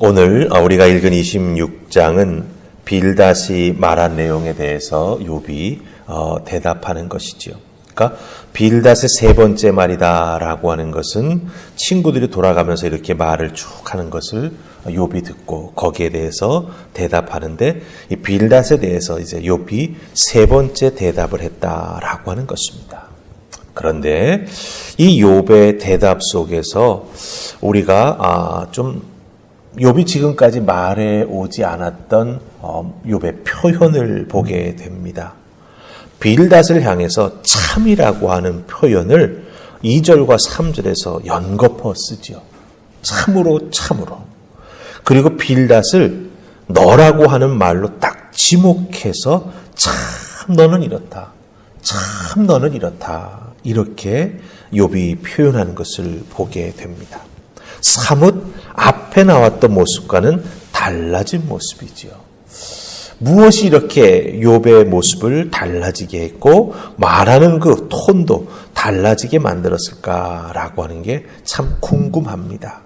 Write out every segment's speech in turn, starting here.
오늘 우리가 읽은 26장은 빌닷이 말한 내용에 대해서 욥이 대답하는 것이지요. 그러니까 빌닷의 세 번째 말이다라고 하는 것은 친구들이 돌아가면서 이렇게 말을 쭉 하는 것을 욥이 듣고 거기에 대해서 대답하는데, 이 빌닷에 대해서 이제 욥이 세 번째 대답을 했다라고 하는 것입니다. 그런데 이 욥의 대답 속에서 우리가 욥이 지금까지 말해 오지 않았던 욥의 표현을 보게 됩니다. 빌닷을 향해서 참이라고 하는 표현을 2절과 3절에서 연거푸어 쓰죠. 참으로 참으로. 그리고 빌닷을 너라고 하는 말로 딱 지목해서 참 너는 이렇다. 참 너는 이렇다. 이렇게 욥이 표현하는 것을 보게 됩니다. 사뭇 앞에 나왔던 모습과는 달라진 모습이지요. 무엇이 이렇게 욥의 모습을 달라지게 했고 말하는 그 톤도 달라지게 만들었을까라고 하는 게 참 궁금합니다.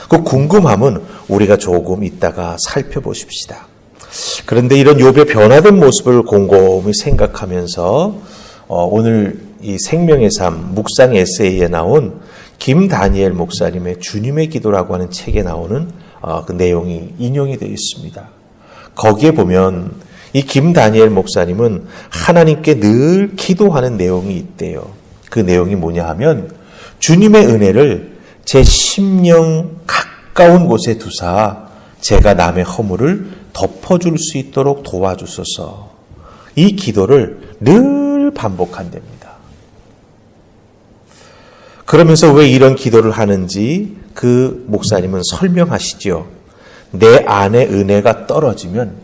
그 궁금함은 우리가 조금 이따가 살펴보십시다. 그런데 이런 욥의 변화된 모습을 곰곰이 생각하면서 오늘 이 생명의 삶 묵상 에세이에 나온 김다니엘 목사님의 주님의 기도라고 하는 책에 나오는 그 내용이 인용이 되어 있습니다. 거기에 보면 이 김다니엘 목사님은 하나님께 늘 기도하는 내용이 있대요. 그 내용이 뭐냐 하면 주님의 은혜를 제 심령 가까운 곳에 두사 제가 남의 허물을 덮어줄 수 있도록 도와주소서. 이 기도를 늘 반복한답니다. 그러면서 왜 이런 기도를 하는지 그 목사님은 설명하시죠. 내 안에 은혜가 떨어지면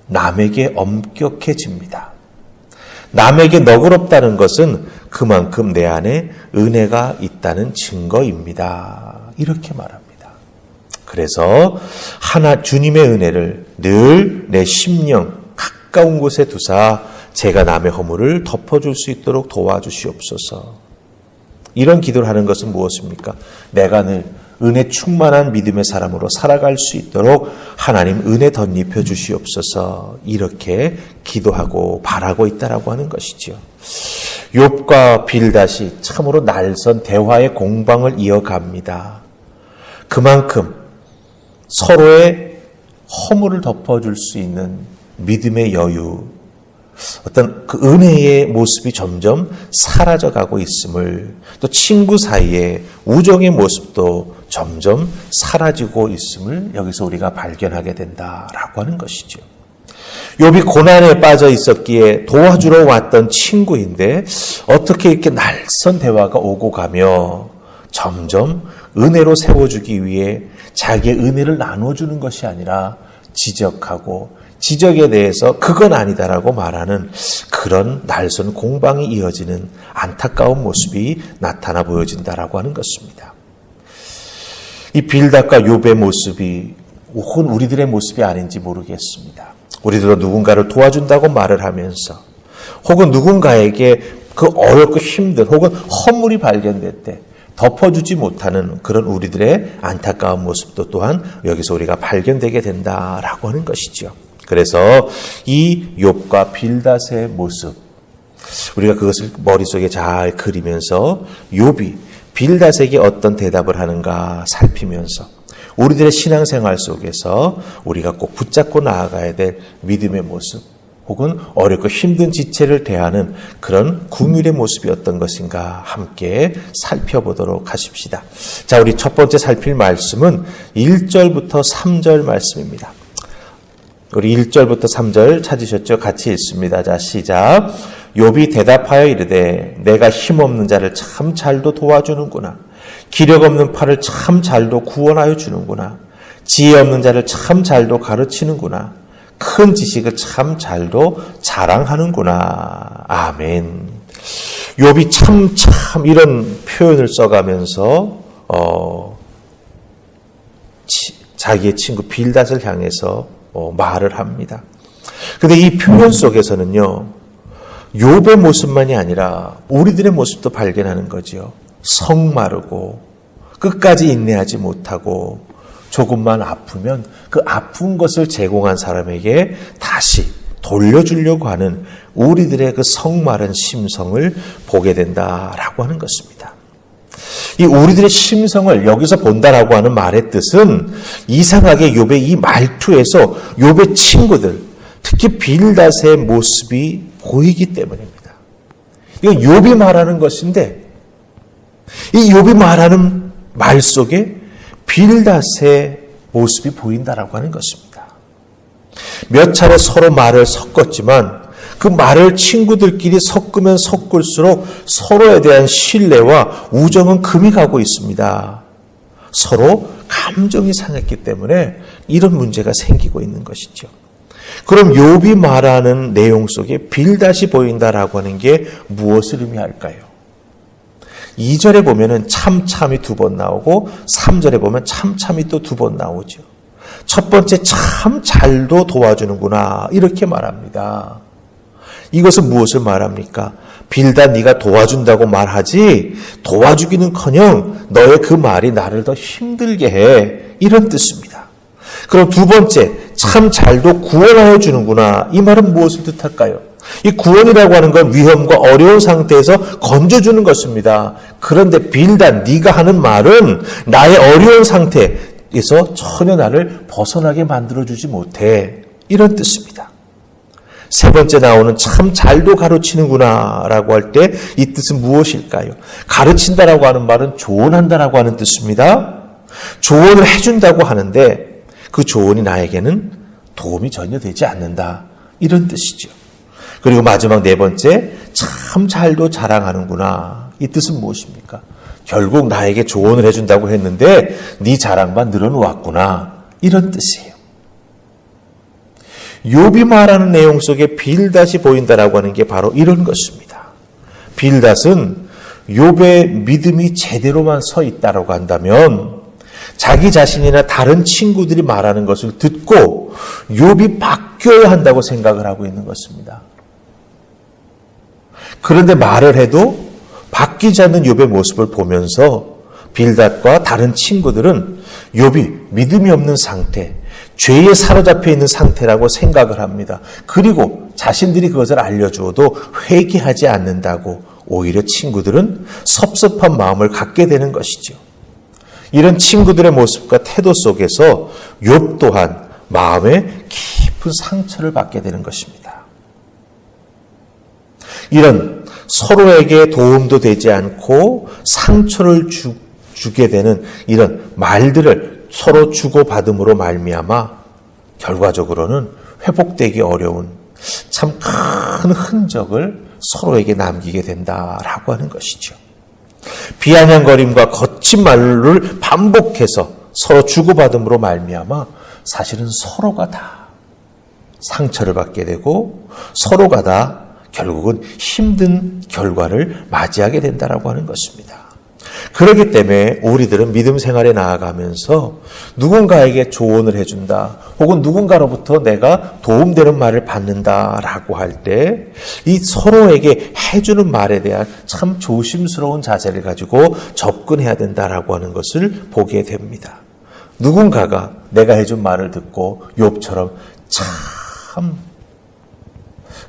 남에게 엄격해집니다. 남에게 너그럽다는 것은 그만큼 내 안에 은혜가 있다는 증거입니다. 이렇게 말합니다. 그래서 주님의 은혜를 늘 내 심령 가까운 곳에 두사 제가 남의 허물을 덮어줄 수 있도록 도와주시옵소서. 이런 기도를 하는 것은 무엇입니까? 내가 늘 은혜 충만한 믿음의 사람으로 살아갈 수 있도록 하나님 은혜 덧입혀 주시옵소서. 이렇게 기도하고 바라고 있다라고 하는 것이지요. 욥과 빌닷이 참으로 날선 대화의 공방을 이어갑니다. 그만큼 서로의 허물을 덮어줄 수 있는 믿음의 여유, 어떤 그 은혜의 모습이 점점 사라져가고 있음을, 또 친구 사이의 우정의 모습도 점점 사라지고 있음을 여기서 우리가 발견하게 된다라고 하는 것이죠. 욥이 고난에 빠져 있었기에 도와주러 왔던 친구인데 어떻게 이렇게 날선 대화가 오고 가며 점점 은혜로 세워주기 위해 자기의 은혜를 나눠주는 것이 아니라 지적하고 지적에 대해서 그건 아니다라고 말하는 그런 날선 공방이 이어지는 안타까운 모습이 나타나 보여진다라고 하는 것입니다. 이 빌닷과 욥의 모습이 혹은 우리들의 모습이 아닌지 모르겠습니다. 우리들도 누군가를 도와준다고 말을 하면서 혹은 누군가에게 그 어렵고 힘든 혹은 허물이 발견될 때 덮어주지 못하는 그런 우리들의 안타까운 모습도 또한 여기서 우리가 발견되게 된다라고 하는 것이죠. 그래서 이 욥과 빌닷의 모습, 우리가 그것을 머릿속에 잘 그리면서 욥이 빌닷에게 어떤 대답을 하는가 살피면서 우리들의 신앙생활 속에서 우리가 꼭 붙잡고 나아가야 될 믿음의 모습, 혹은 어렵고 힘든 지체를 대하는 그런 긍휼의 모습이 어떤 것인가 함께 살펴보도록 하십시다. 자, 우리 첫 번째 살필 말씀은 1절부터 3절 말씀입니다. 우리 1절부터 3절 찾으셨죠? 같이 읽습니다. 자, 시작. 욥이 대답하여 이르되 내가 힘없는 자를 참 잘도 도와주는구나. 기력 없는 팔을 참 잘도 구원하여 주는구나. 지혜 없는 자를 참 잘도 가르치는구나. 큰 지식을 참 잘도 자랑하는구나. 아멘. 욥이 참 이런 표현을 써가면서 자기의 친구 빌닷을 향해서 말을 합니다. 그런데 이 표현 속에서는요, 욥의 모습만이 아니라 우리들의 모습도 발견하는 거죠. 성마르고 끝까지 인내하지 못하고 조금만 아프면 그 아픈 것을 제공한 사람에게 다시 돌려주려고 하는 우리들의 그 성마른 심성을 보게 된다라고 하는 것입니다. 이 우리들의 심성을 여기서 본다라고 하는 말의 뜻은 이상하게 욥의 이 말투에서 욥의 친구들, 특히 빌닷의 모습이 보이기 때문입니다. 이건 욥이 말하는 것인데 이 욥이 말하는 말 속에 빌닷의 모습이 보인다라고 하는 것입니다. 몇 차례 서로 말을 섞었지만 그 말을 친구들끼리 섞으면 섞을수록 서로에 대한 신뢰와 우정은 금이 가고 있습니다. 서로 감정이 상했기 때문에 이런 문제가 생기고 있는 것이죠. 그럼 욥이 말하는 내용 속에 빌닷이 보인다라고 하는 게 무엇을 의미할까요? 2절에 보면은 참참이 2번 나오고 3절에 보면 참참이 또 2번 나오죠. 첫 번째 참 잘도 도와주는구나 이렇게 말합니다. 이것은 무엇을 말합니까? 빌닷 네가 도와준다고 말하지 도와주기는커녕 너의 그 말이 나를 더 힘들게 해 이런 뜻입니다. 그럼 두 번째 참 잘도 구원하여 주는구나 이 말은 무엇을 뜻할까요? 이 구원이라고 하는 건 위험과 어려운 상태에서 건져주는 것입니다. 그런데 빌닷 네가 하는 말은 나의 어려운 상태에서 전혀 나를 벗어나게 만들어주지 못해 이런 뜻입니다. 세 번째 나오는 참 잘도 가르치는구나 라고 할 때 이 뜻은 무엇일까요? 가르친다라고 하는 말은 조언한다라고 하는 뜻입니다. 조언을 해준다고 하는데 그 조언이 나에게는 도움이 전혀 되지 않는다 이런 뜻이죠. 그리고 마지막 네 번째 참 잘도 자랑하는구나 이 뜻은 무엇입니까? 결국 나에게 조언을 해준다고 했는데 네 자랑만 늘어놓았구나 이런 뜻이에요. 욥이 말하는 내용 속에 빌닷이 보인다라고 하는 게 바로 이런 것입니다. 빌닷은 욥의 믿음이 제대로만 서 있다라고 한다면 자기 자신이나 다른 친구들이 말하는 것을 듣고 욥이 바뀌어야 한다고 생각을 하고 있는 것입니다. 그런데 말을 해도 바뀌지 않는 욥의 모습을 보면서 빌닷과 다른 친구들은 욥이 믿음이 없는 상태, 죄에 사로잡혀 있는 상태라고 생각을 합니다. 그리고 자신들이 그것을 알려주어도 회개하지 않는다고 오히려 친구들은 섭섭한 마음을 갖게 되는 것이죠. 이런 친구들의 모습과 태도 속에서 욥 또한 마음에 깊은 상처를 받게 되는 것입니다. 이런 서로에게 도움도 되지 않고 상처를 주게 되는 이런 말들을 서로 주고받음으로 말미암아 결과적으로는 회복되기 어려운 참 큰 흔적을 서로에게 남기게 된다라고 하는 것이죠. 비아냥거림과 거친 말을 반복해서 서로 주고받음으로 말미암아 사실은 서로가 다 상처를 받게 되고 서로가 다 결국은 힘든 결과를 맞이하게 된다라고 하는 것입니다. 그렇기 때문에 우리들은 믿음 생활에 나아가면서 누군가에게 조언을 해준다 혹은 누군가로부터 내가 도움되는 말을 받는다라고 할 때 이 서로에게 해주는 말에 대한 참 조심스러운 자세를 가지고 접근해야 된다라고 하는 것을 보게 됩니다. 누군가가 내가 해준 말을 듣고 욥처럼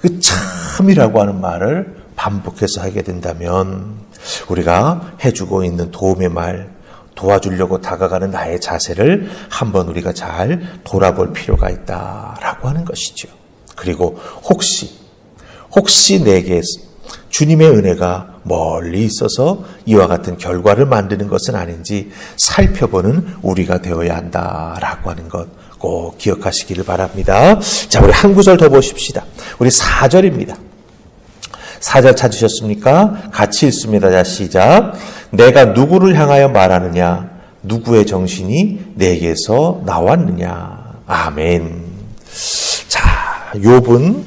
그 참이라고 하는 말을 반복해서 하게 된다면 우리가 해주고 있는 도움의 말, 도와주려고 다가가는 나의 자세를 한번 우리가 잘 돌아볼 필요가 있다라고 하는 것이죠. 그리고 혹시 내게 주님의 은혜가 멀리 있어서 이와 같은 결과를 만드는 것은 아닌지 살펴보는 우리가 되어야 한다라고 하는 것 꼭 기억하시기를 바랍니다. 자, 우리 한 구절 더 보십시다. 우리 4절입니다. 4절 찾으셨습니까? 같이 읽습니다. 자, 시작. 내가 누구를 향하여 말하느냐? 누구의 정신이 내게서 나왔느냐? 아멘. 자, 욥은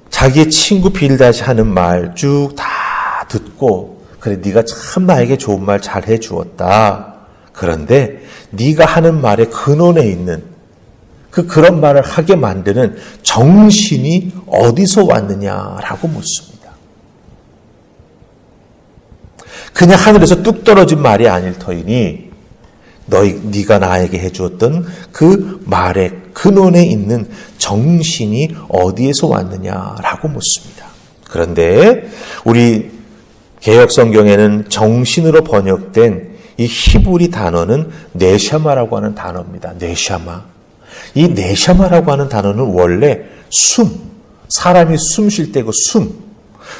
자기의 친구 빌닷이 하는 말 쭉 다 듣고 그래 네가 참 나에게 좋은 말 잘 해주었다. 그런데 네가 하는 말의 근원에 있는 그런 말을 하게 만드는 정신이 어디서 왔느냐라고 묻습니다. 그냥 하늘에서 뚝 떨어진 말이 아닐 터이니 네가 나에게 해주었던 그 말의 근원에 있는 정신이 어디에서 왔느냐라고 묻습니다. 그런데 우리 개역 성경에는 정신으로 번역된 이 히브리 단어는 네샤마라고 하는 단어입니다. 네샤마. 이 네샤마라고 하는 단어는 원래 사람이 숨 쉴 때 그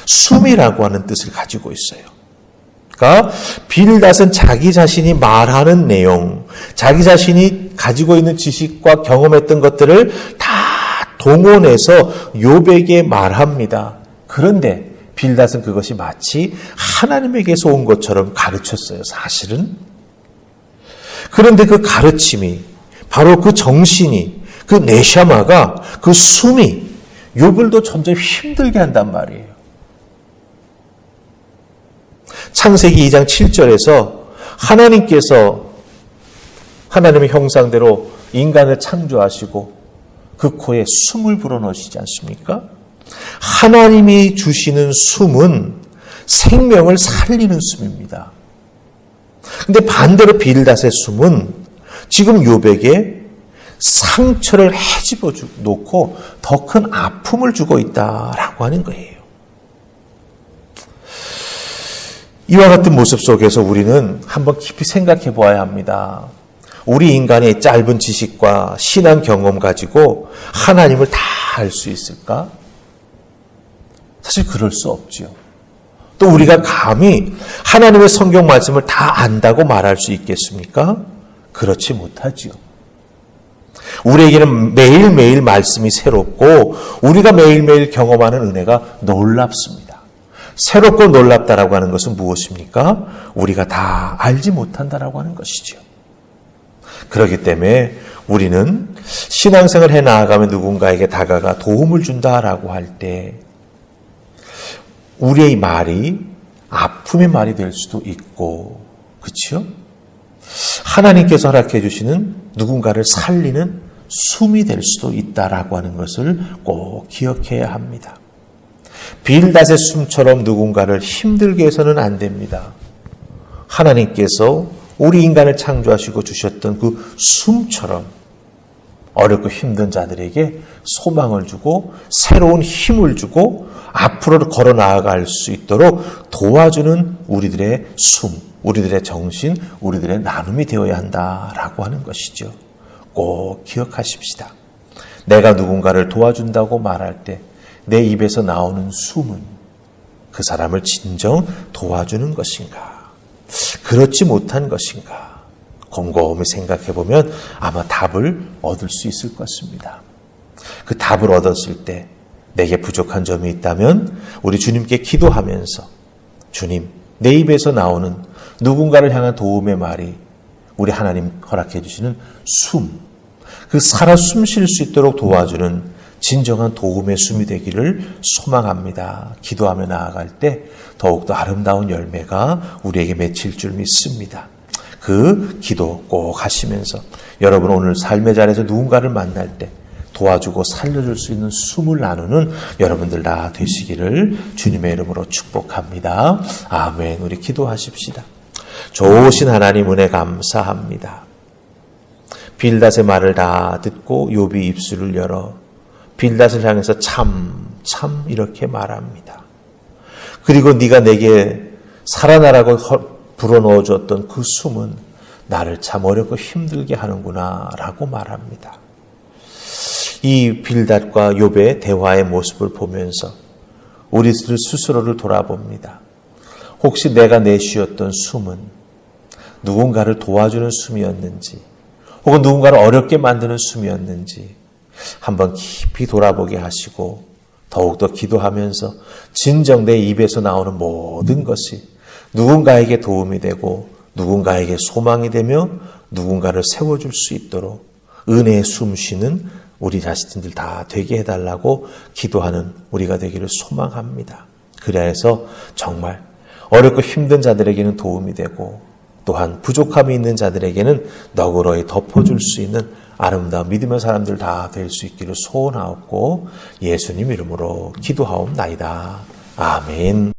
숨이라고 하는 뜻을 가지고 있어요. 그러니까 빌닷은 자기 자신이 말하는 내용, 자기 자신이 가지고 있는 지식과 경험했던 것들을 다 동원해서 욥에게 말합니다. 그런데 빌닷은 그것이 마치 하나님에게서 온 것처럼 가르쳤어요, 사실은. 그런데 그 가르침이, 바로 그 정신이, 그 네샤마가, 그 숨이 욥을도 점점 힘들게 한단 말이에요. 창세기 2장 7절에서 하나님께서 하나님의 형상대로 인간을 창조하시고 그 코에 숨을 불어넣으시지 않습니까? 하나님이 주시는 숨은 생명을 살리는 숨입니다. 그런데 반대로 빌닷의 숨은 지금 욥에게 상처를 헤집어 놓고 더 큰 아픔을 주고 있다라고 하는 거예요. 이와 같은 모습 속에서 우리는 한번 깊이 생각해 보아야 합니다. 우리 인간의 짧은 지식과 신앙 경험 가지고 하나님을 다 알 수 있을까? 사실 그럴 수 없지요. 또 우리가 감히 하나님의 성경 말씀을 다 안다고 말할 수 있겠습니까? 그렇지 못하지요. 우리에게는 매일매일 말씀이 새롭고 우리가 매일매일 경험하는 은혜가 놀랍습니다. 새롭고 놀랍다라고 하는 것은 무엇입니까? 우리가 다 알지 못한다라고 하는 것이죠. 그렇기 때문에 우리는 신앙생활을 해 나아가면 누군가에게 다가가 도움을 준다라고 할 때 우리의 말이 아픔의 말이 될 수도 있고, 그렇죠? 하나님께서 허락해 주시는 누군가를 살리는 숨이 될 수도 있다라고 하는 것을 꼭 기억해야 합니다. 빌닷의 숨처럼 누군가를 힘들게 해서는 안 됩니다. 하나님께서 우리 인간을 창조하시고 주셨던 그 숨처럼 어렵고 힘든 자들에게 소망을 주고 새로운 힘을 주고 앞으로 걸어 나아갈 수 있도록 도와주는 우리들의 숨, 우리들의 정신, 우리들의 나눔이 되어야 한다라고 하는 것이죠. 꼭 기억하십시다. 내가 누군가를 도와준다고 말할 때 내 입에서 나오는 숨은 그 사람을 진정 도와주는 것인가? 그렇지 못한 것인가? 곰곰이 생각해 보면 아마 답을 얻을 수 있을 것입니다. 그 답을 얻었을 때 내게 부족한 점이 있다면 우리 주님께 기도하면서 주님, 내 입에서 나오는 누군가를 향한 도움의 말이 우리 하나님 허락해 주시는 숨, 그 살아 숨 쉴 수 있도록 도와주는 진정한 도움의 숨이 되기를 소망합니다. 기도하며 나아갈 때 더욱더 아름다운 열매가 우리에게 맺힐 줄 믿습니다. 그 기도 꼭 하시면서 여러분 오늘 삶의 자리에서 누군가를 만날 때 도와주고 살려줄 수 있는 숨을 나누는 여러분들 다 되시기를 주님의 이름으로 축복합니다. 아멘. 우리 기도하십시다. 좋으신 하나님 은혜 감사합니다. 빌닷의 말을 다 듣고 욥이 입술을 열어 빌닷을 향해서 참 이렇게 말합니다. 그리고 네가 내게 살아나라고 불어넣어 줬던 그 숨은 나를 참 어렵고 힘들게 하는구나 라고 말합니다. 이 빌닷과 욥의 대화의 모습을 보면서 우리들 스스로를 돌아봅니다. 혹시 내가 내쉬었던 숨은 누군가를 도와주는 숨이었는지 혹은 누군가를 어렵게 만드는 숨이었는지 한번 깊이 돌아보게 하시고 더욱더 기도하면서 진정 내 입에서 나오는 모든 것이 누군가에게 도움이 되고 누군가에게 소망이 되며 누군가를 세워줄 수 있도록 은혜의 숨 쉬는 우리 자신들 다 되게 해달라고 기도하는 우리가 되기를 소망합니다. 그래야 해서 정말 어렵고 힘든 자들에게는 도움이 되고 또한 부족함이 있는 자들에게는 너그러이 덮어줄 수 있는 아름다운 믿음의 사람들 다 될 수 있기를 소원하옵고 예수님 이름으로 기도하옵나이다. 아멘.